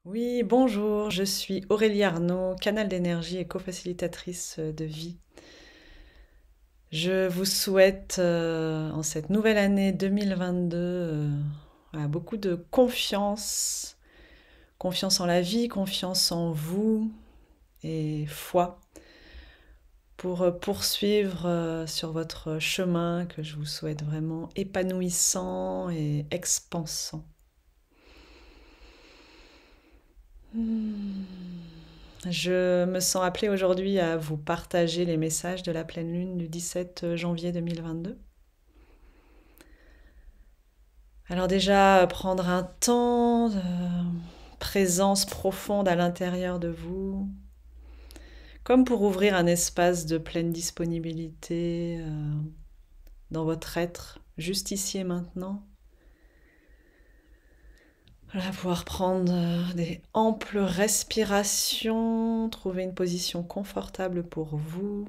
Oui, bonjour, je suis Aurélie Arnaud, canal d'énergie et co-facilitatrice de vie. Je vous souhaite en cette nouvelle année 2022 voilà, beaucoup de confiance, confiance en la vie, confiance en vous et foi pour poursuivre sur votre chemin que je vous souhaite vraiment épanouissant et expansant. Je me sens appelée aujourd'hui à vous partager les messages de la pleine lune du 17 janvier 2022. Alors déjà, prendre un temps de présence profonde à l'intérieur de vous, comme pour ouvrir un espace de pleine disponibilité dans votre être, juste ici et maintenant. Voilà, pouvoir prendre des amples respirations, trouver une position confortable pour vous.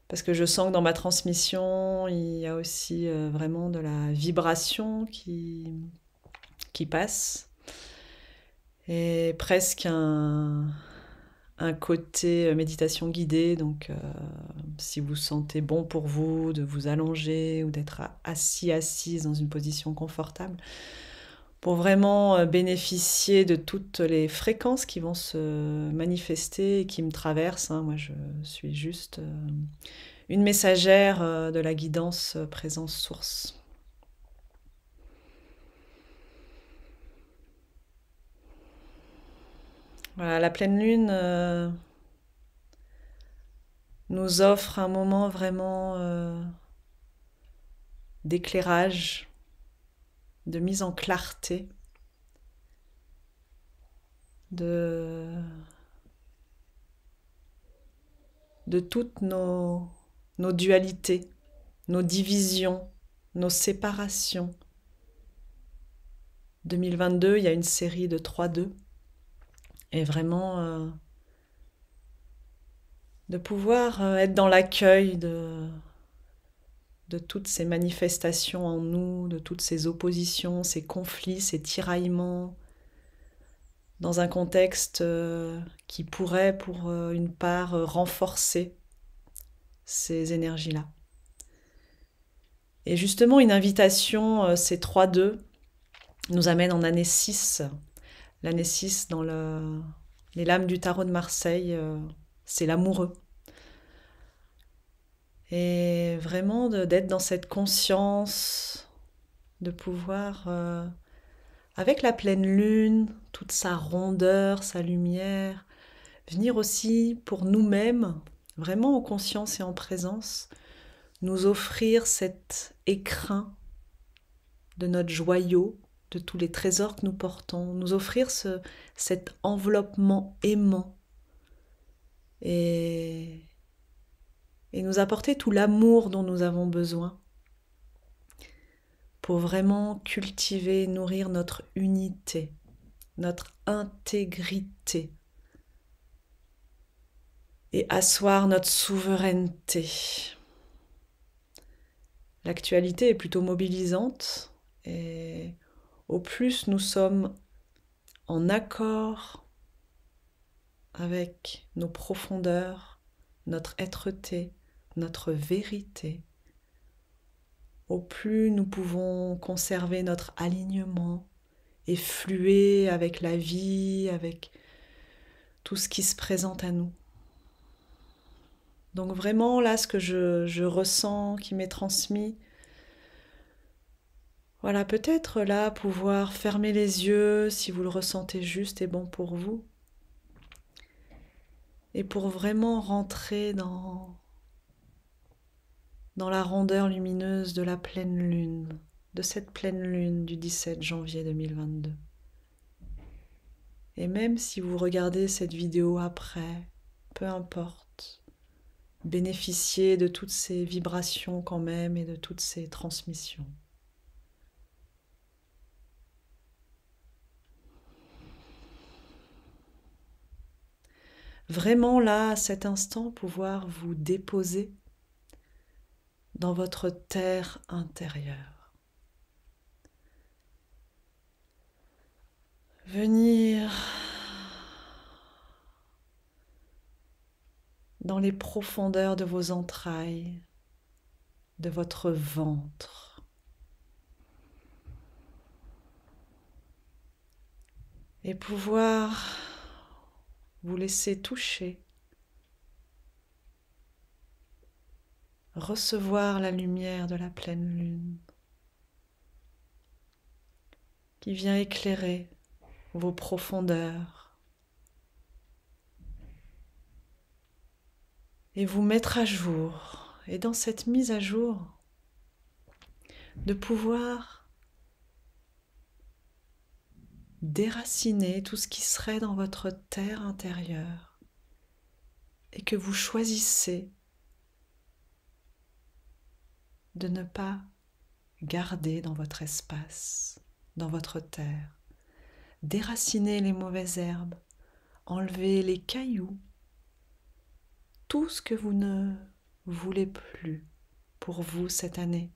Parce que je sens que dans ma transmission, il y a aussi vraiment de la vibration qui passe. Et presque un côté méditation guidée. Donc si vous sentez bon pour vous de vous allonger ou d'être assise dans une position confortable, pour vraiment bénéficier de toutes les fréquences qui vont se manifester et qui me traversent. Moi, je suis juste une messagère de la guidance présence source. Voilà, la pleine lune nous offre un moment vraiment d'éclairage, de mise en clarté, de, de toutes nos dualités, nos divisions, nos séparations. 2022, il y a une série de 3-2 et vraiment de pouvoir être dans l'accueil de toutes ces manifestations en nous, de toutes ces oppositions, ces conflits, ces tiraillements, dans un contexte qui pourrait, pour une part, renforcer ces énergies-là. Et justement, une invitation, ces 3-2, nous amène en année 6. L'année 6, dans les lames du tarot de Marseille, c'est l'amoureux. Et vraiment d'être dans cette conscience, de pouvoir, avec la pleine lune, toute sa rondeur, sa lumière, venir aussi pour nous-mêmes, vraiment en conscience et en présence, nous offrir cet écrin de notre joyau, de tous les trésors que nous portons, nous offrir cet enveloppement aimant et, et nous apporter tout l'amour dont nous avons besoin pour vraiment cultiver, nourrir notre unité, notre intégrité et asseoir notre souveraineté. L'actualité est plutôt mobilisante et au plus nous sommes en accord avec nos profondeurs, notre êtreté, notre vérité, au plus nous pouvons conserver notre alignement et fluer avec la vie, avec tout ce qui se présente à nous. Donc vraiment là, ce que je ressens, qui m'est transmis, voilà, peut-être là, pouvoir fermer les yeux si vous le ressentez juste et bon pour vous. Et pour vraiment rentrer dans la rondeur lumineuse de la pleine lune, de cette pleine lune du 17 janvier 2022. Et même si vous regardez cette vidéo après, peu importe, bénéficiez de toutes ces vibrations quand même et de toutes ces transmissions. Vraiment là, à cet instant, pouvoir vous déposer dans votre terre intérieure. Venir dans les profondeurs de vos entrailles, de votre ventre. Et pouvoir vous laisser toucher, recevoir la lumière de la pleine lune qui vient éclairer vos profondeurs et vous mettre à jour. Et dans cette mise à jour, de pouvoir déraciner tout ce qui serait dans votre terre intérieure et que vous choisissez de ne pas garder dans votre espace, dans votre terre. Déraciner les mauvaises herbes, enlever les cailloux, tout ce que vous ne voulez plus pour vous cette année.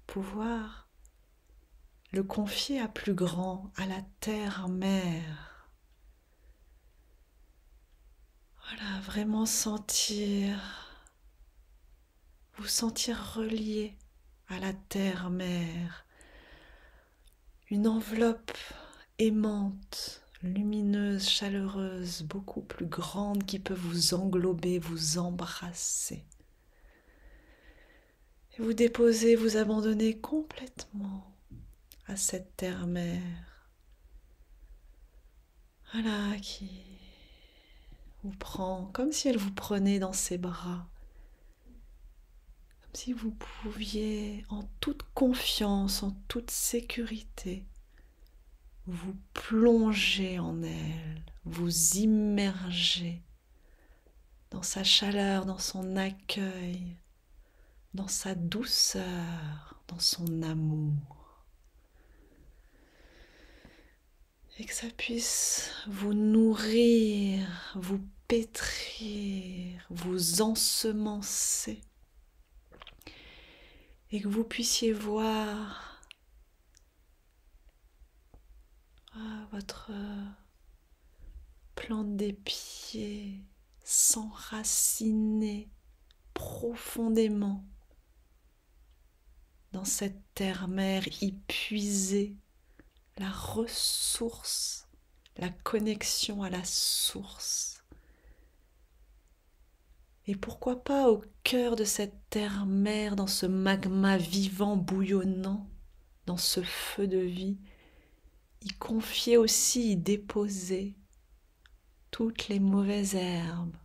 Pouvoir le confier à plus grand, à la terre-mère. Voilà, vraiment vous sentir relié à la terre-mère. Une enveloppe aimante, lumineuse, chaleureuse, beaucoup plus grande qui peut vous englober, vous embrasser. Et vous déposer, vous abandonner complètement à cette terre-mère. Voilà, qui vous prend comme si elle vous prenait dans ses bras. Comme si vous pouviez, en toute confiance, en toute sécurité, vous plonger en elle, vous immerger dans sa chaleur, dans son accueil, dans sa douceur, dans son amour. Et que ça puisse vous nourrir, vous pétrir, vous ensemencer. Et que vous puissiez voir votre plante des pieds s'enraciner profondément dans cette terre-mère, y puiser la ressource, la connexion à la source. Et pourquoi pas au cœur de cette terre-mère, dans ce magma vivant, bouillonnant, dans ce feu de vie, y confier aussi, y déposer toutes les mauvaises herbes,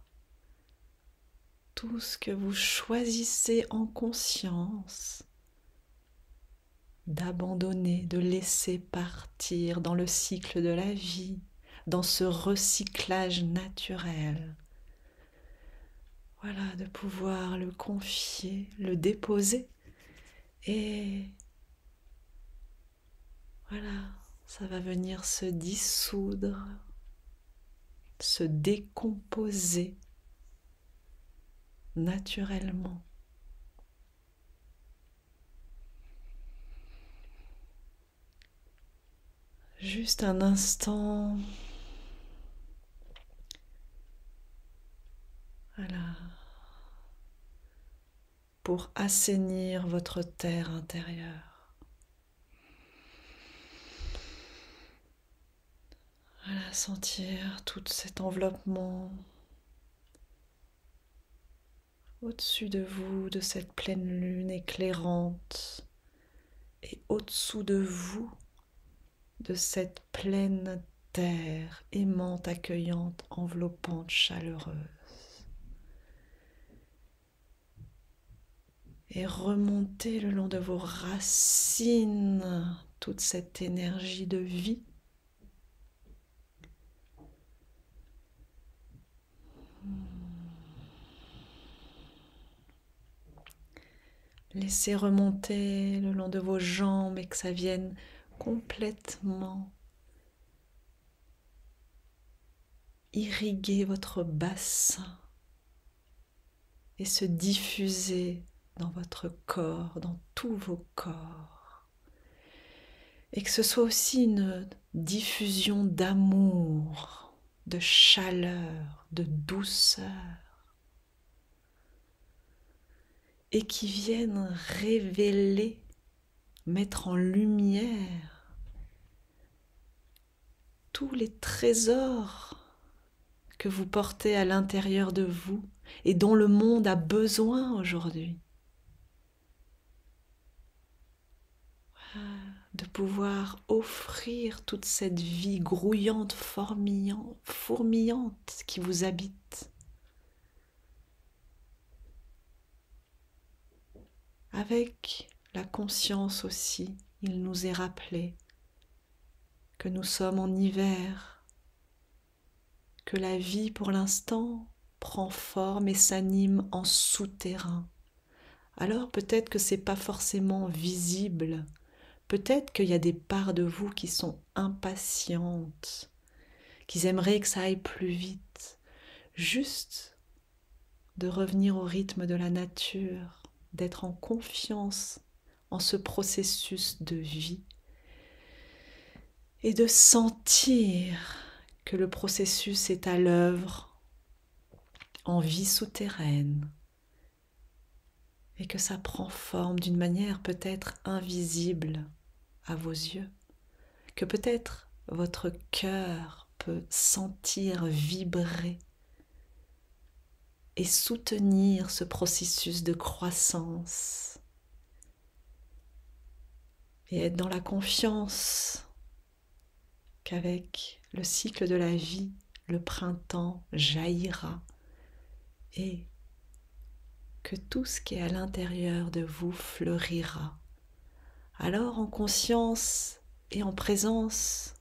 tout ce que vous choisissez en conscience d'abandonner, de laisser partir dans le cycle de la vie, dans ce recyclage naturel. Voilà, de pouvoir le confier, le déposer et voilà, ça va venir se dissoudre, se décomposer naturellement. Juste un instant. Voilà. Pour assainir votre terre intérieure. Voilà, sentir tout cet enveloppement au-dessus de vous, de cette pleine lune éclairante, et au-dessous de vous, de cette pleine terre aimante, accueillante, enveloppante, chaleureuse. Et remonter le long de vos racines toute cette énergie de vie. Laissez remonter le long de vos jambes et que ça vienne complètement irriguer votre bassin et se diffuser dans votre corps, dans tous vos corps. Et que ce soit aussi une diffusion d'amour, de chaleur, de douceur. et qui viennent révéler, mettre en lumière tous les trésors que vous portez à l'intérieur de vous et dont le monde a besoin aujourd'hui. De pouvoir offrir toute cette vie grouillante, fourmillante qui vous habite. Avec la conscience aussi, il nous est rappelé que nous sommes en hiver, que la vie pour l'instant prend forme et s'anime en souterrain. Alors peut-être que c'est pas forcément visible, peut-être qu'il y a des parts de vous qui sont impatientes, qui aimeraient que ça aille plus vite, juste de revenir au rythme de la nature, d'être en confiance en ce processus de vie et de sentir que le processus est à l'œuvre en vie souterraine et que ça prend forme d'une manière peut-être invisible à vos yeux, que peut-être votre cœur peut sentir vibrer et soutenir ce processus de croissance et être dans la confiance qu'avec le cycle de la vie, le printemps jaillira et que tout ce qui est à l'intérieur de vous fleurira. Alors en conscience et en présence,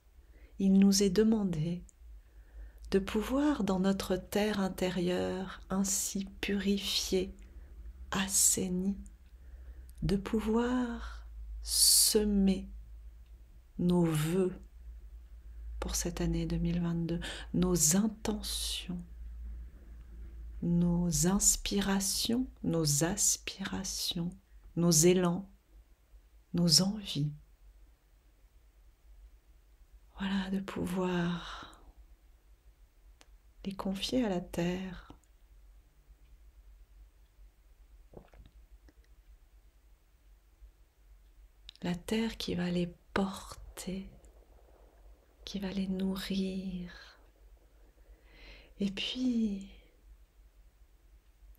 il nous est demandé de pouvoir dans notre terre intérieure ainsi purifiée, assainie, de pouvoir semer nos vœux pour cette année 2022, nos intentions, nos inspirations, nos aspirations, nos élans, nos envies. Voilà, de pouvoir les confier à la terre. La terre qui va les porter, qui va les nourrir. Et puis,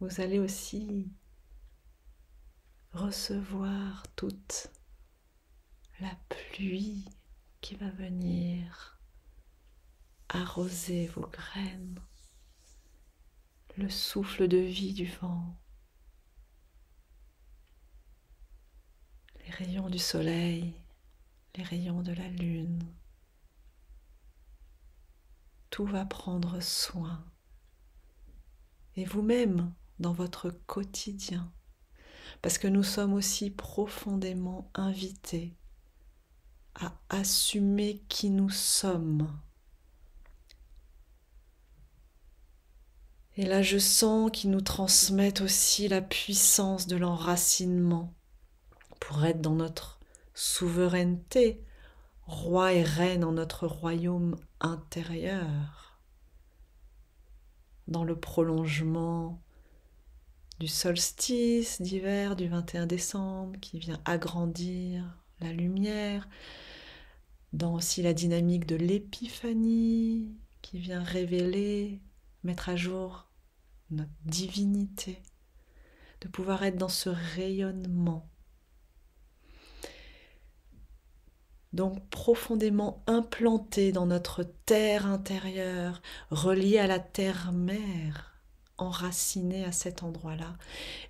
vous allez aussi recevoir toute la pluie qui va venir arroser vos graines, le souffle de vie du vent, les rayons du soleil, les rayons de la lune. Tout va prendre soin. Et vous-même, dans votre quotidien, parce que nous sommes aussi profondément invités à assumer qui nous sommes. Et là, je sens qu'ils nous transmettent aussi la puissance de l'enracinement pour être dans notre souveraineté, roi et reine en notre royaume intérieur, dans le prolongement du solstice d'hiver du 21 décembre qui vient agrandir la lumière, dans aussi la dynamique de l'épiphanie qui vient révéler, mettre à jour notre divinité, de pouvoir être dans ce rayonnement. Donc profondément implanté dans notre terre intérieure, relié à la terre-mère, enraciné à cet endroit-là,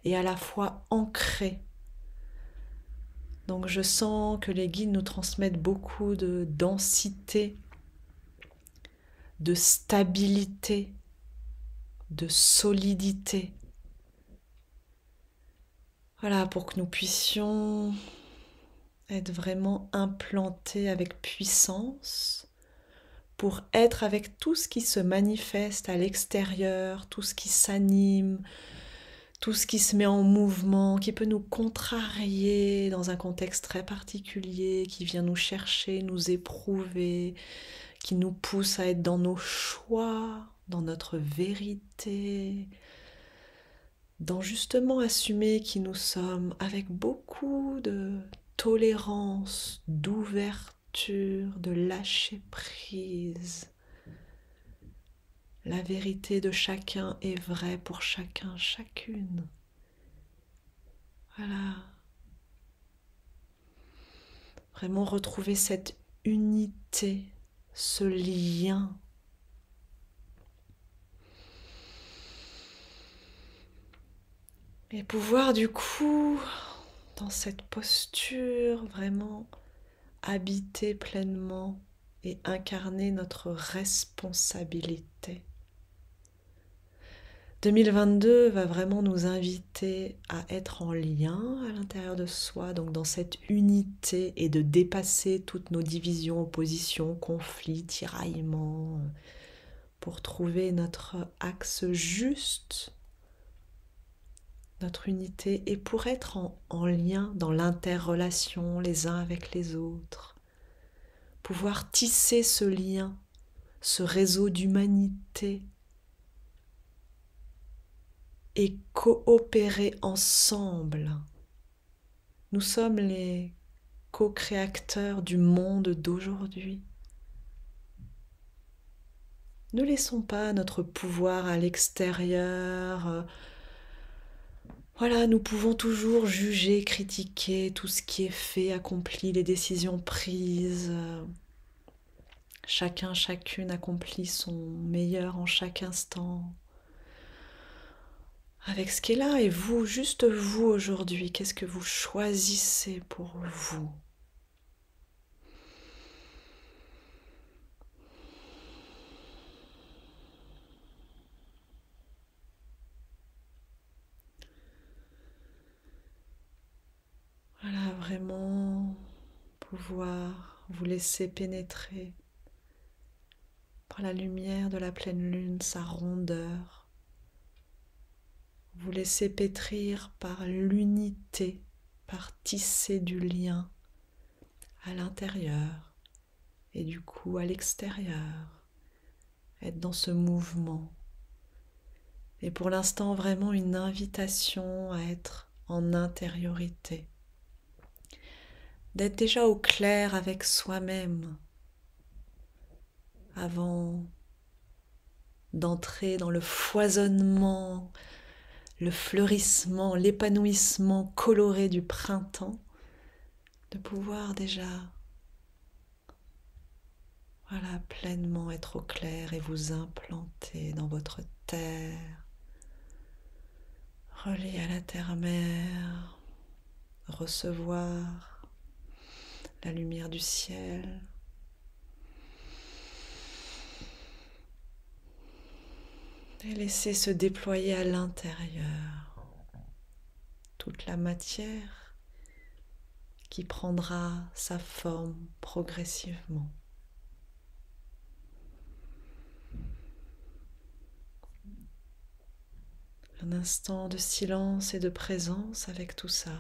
et à la fois ancré. Donc je sens que les guides nous transmettent beaucoup de densité, de stabilité, de solidité. Voilà, pour que nous puissions être vraiment implantés avec puissance, pour être avec tout ce qui se manifeste à l'extérieur, tout ce qui s'anime, tout ce qui se met en mouvement, qui peut nous contrarier dans un contexte très particulier, qui vient nous chercher, nous éprouver, qui nous pousse à être dans nos choix, dans notre vérité, dans justement assumer qui nous sommes avec beaucoup de tolérance, d'ouverture, de lâcher prise. La vérité de chacun est vraie pour chacun, chacune. Voilà. Vraiment retrouver cette unité, ce lien. Et pouvoir du coup, dans cette posture, vraiment habiter pleinement et incarner notre responsabilité. 2022 va vraiment nous inviter à être en lien à l'intérieur de soi, donc dans cette unité et de dépasser toutes nos divisions, oppositions, conflits, tiraillements, pour trouver notre axe juste, notre unité, et pour être en lien dans l'interrelation les uns avec les autres, pouvoir tisser ce lien, ce réseau d'humanité, et coopérer ensemble. Nous sommes les co-créateurs du monde d'aujourd'hui. Ne laissons pas notre pouvoir à l'extérieur. Voilà, nous pouvons toujours juger, critiquer tout ce qui est fait, accompli, les décisions prises. Chacun, chacune accomplit son meilleur en chaque instant. Avec ce qui est là, et vous, juste vous aujourd'hui, qu'est-ce que vous choisissez pour vous? Voilà, vraiment pouvoir vous laisser pénétrer par la lumière de la pleine lune, sa rondeur. Vous laisser pétrir par l'unité, par tisser du lien à l'intérieur et du coup à l'extérieur. Être dans ce mouvement. Et pour l'instant, vraiment une invitation à être en intériorité. D'être déjà au clair avec soi-même avant d'entrer dans le foisonnement, le fleurissement, l'épanouissement coloré du printemps, de pouvoir déjà, voilà, pleinement être au clair et vous implanter dans votre terre, relié à la terre-mère, recevoir la lumière du ciel. Et laisser se déployer à l'intérieur toute la matière qui prendra sa forme progressivement. Un instant de silence et de présence avec tout ça.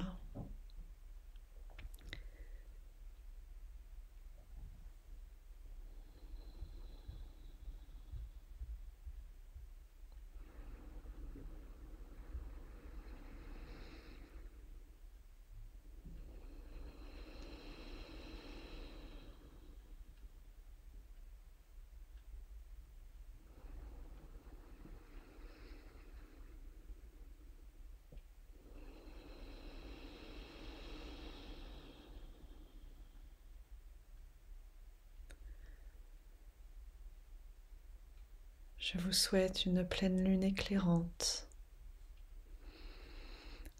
Je vous souhaite une pleine lune éclairante,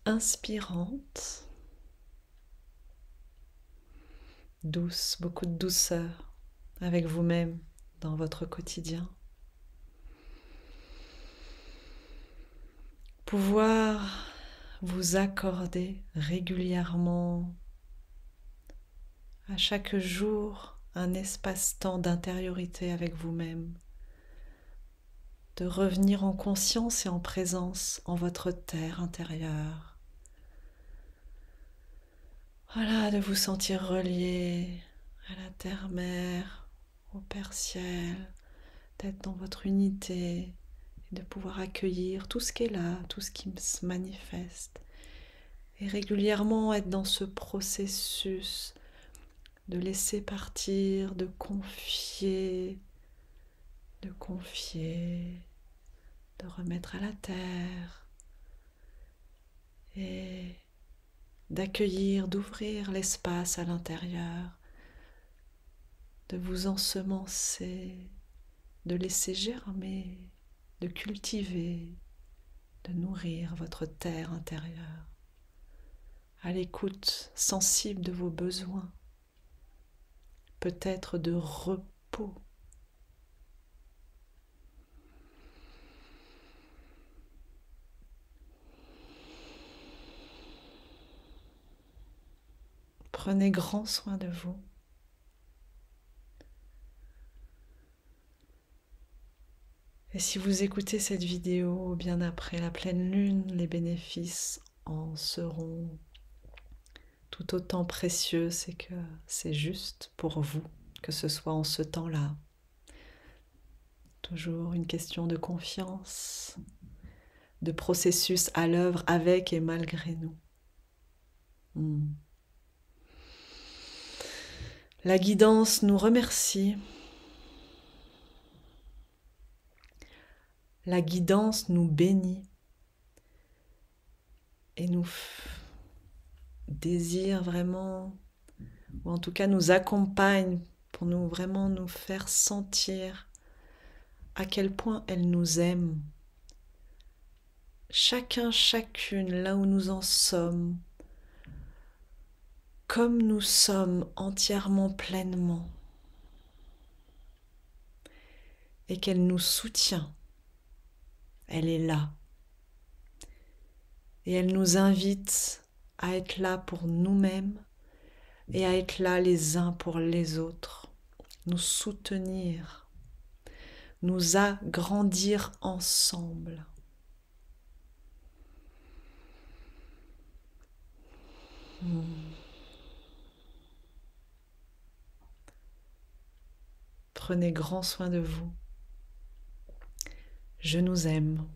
inspirante, douce, beaucoup de douceur avec vous-même dans votre quotidien. Pouvoir vous accorder régulièrement, à chaque jour, un espace-temps d'intériorité avec vous-même, de revenir en conscience et en présence en votre terre intérieure. Voilà, de vous sentir relié à la terre-mère, au Père Ciel, d'être dans votre unité, de pouvoir accueillir tout ce qui est là, tout ce qui se manifeste. Et régulièrement être dans ce processus de laisser partir, de confier, de remettre à la terre et d'accueillir, d'ouvrir l'espace à l'intérieur, de vous ensemencer, de laisser germer, de cultiver, de nourrir votre terre intérieure, à l'écoute sensible de vos besoins, peut-être de repos. Prenez grand soin de vous. Et si vous écoutez cette vidéo bien après la pleine lune, les bénéfices en seront tout autant précieux. C'est que c'est juste pour vous que ce soit en ce temps-là. Toujours une question de confiance, de processus à l'œuvre avec et malgré nous. La guidance nous remercie. La guidance nous bénit et nous désire vraiment, ou en tout cas nous accompagne pour nous vraiment nous faire sentir à quel point elle nous aime. Chacun, chacune, là où nous en sommes, comme nous sommes entièrement, pleinement, et qu'elle nous soutient. Elle est là. Et elle nous invite à être là pour nous-mêmes et à être là les uns pour les autres, nous soutenir, nous agrandir ensemble. Prenez grand soin de vous. Je nous aime.